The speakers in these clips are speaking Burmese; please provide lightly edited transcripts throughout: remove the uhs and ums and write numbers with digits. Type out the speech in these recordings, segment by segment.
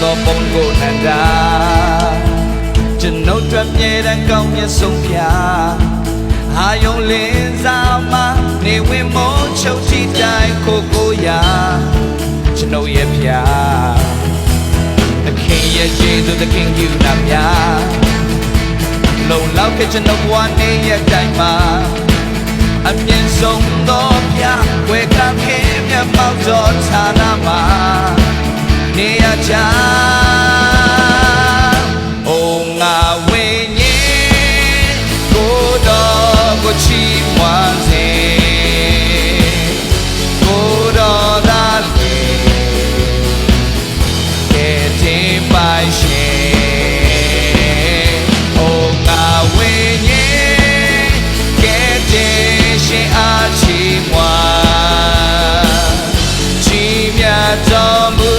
သောပုံကိုနန္ဒာကျွန်ုပ်တို့မြဲတမ်းကောင်းမြတ်ဆုံးဖျားအာယုံလင်းစားမှနေဝင်မိုးချုပ်ကြည့်တိုင်းကိုရာကျွန်ုပ်ရဲ့ဖျားသခင်ရဲ့ယေရှုသခင်ယူနာများလုံလောက်ခဲ့ကျွန်ုပ်ဘဝနေ့ရက်တိုင်းမှာအမြင့်ဆုံးသောဖျားဝေခံခဲ့မြတ်မောက်တော်ဌာနမှာနေရချာအိုငါဝိညာဉ်ကိုတော်ကိုချီးမွမ်းစေကိုတော်သာလေကဲတင်ပါရှင်အိုငါဝိညာဉ်ကဲတင်ရှင်အားချီးမွမ်းချီးမြတ်တော်မူ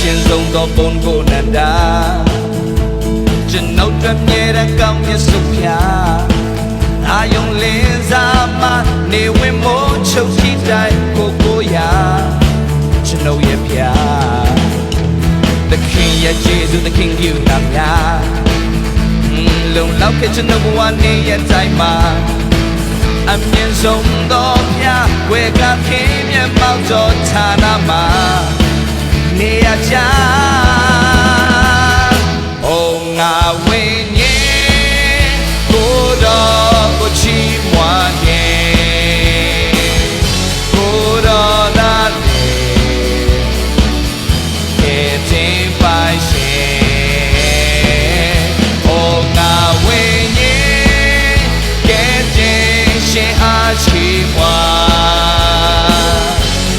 ရှင်ဆုံးသောပုံကိုနန္ဒာကျွန်ုပ်တို့မြဲတမ်းကောင်းမြတ်ဆုံးဖျားအာယုံလင်းစားမှနေဝင်မိုးချုပ်ကြည့်တိုင်းကိုရာကျွန်ုပ်ရဲ့ဖျားသခင်ရဲ့ယေရှုသခင်ယူနာများလုံလောက်ခဲ့ကျွန်ုပ်ဘဝနေ့ရက်တိုင်းမှာအမြင့်ဆုံးသောဖျားဝေကခင်မြတ်မောက်တော်ဌာနမှာနေရချာအိုငါဝိညာဉ်ကိုတော်ကိုချီးမွမ်းခြင်းကိုတော်သာလေကဲတင်ပါရှင်အိုငါဝိညာဉ်ကဲတင်ရှင်အားချီးမွမ်း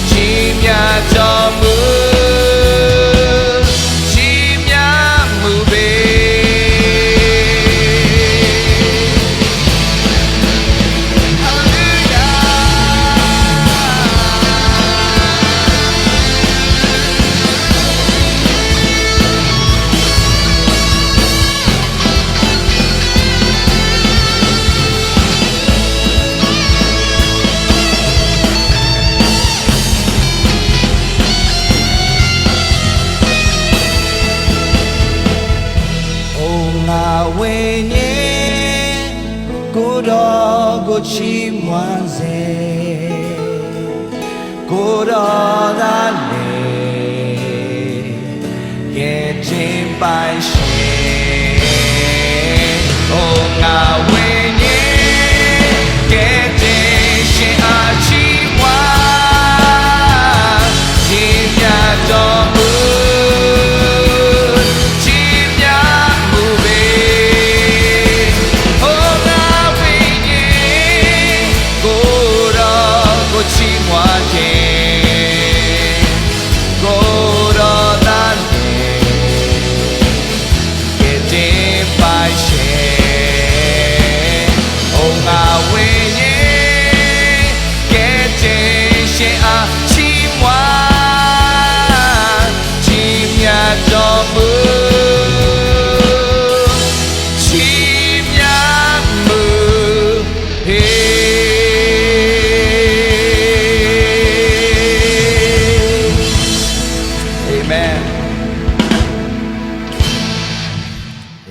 ချီးမြတ်တော်မူဝိညာဉ်ကိုတော်ကိုချီးမွမ်းစေကိုတော်သာလေကဲတင်ပါရှင်အိုငါဝိညာဉ်ကဲတင်ရှင်အားချီးမွမ်းခြင်းမြတ်တော်မူ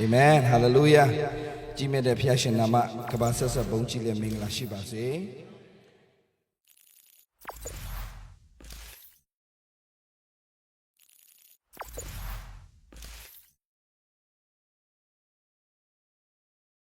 Amen. Hallelujah. ကြီးမြတ်တဲ့ဖျားရှင်နာမကဘာဆက်ဆက်ဘုန်းကြီးလည်းမင်္ဂလာရှိပါစေ။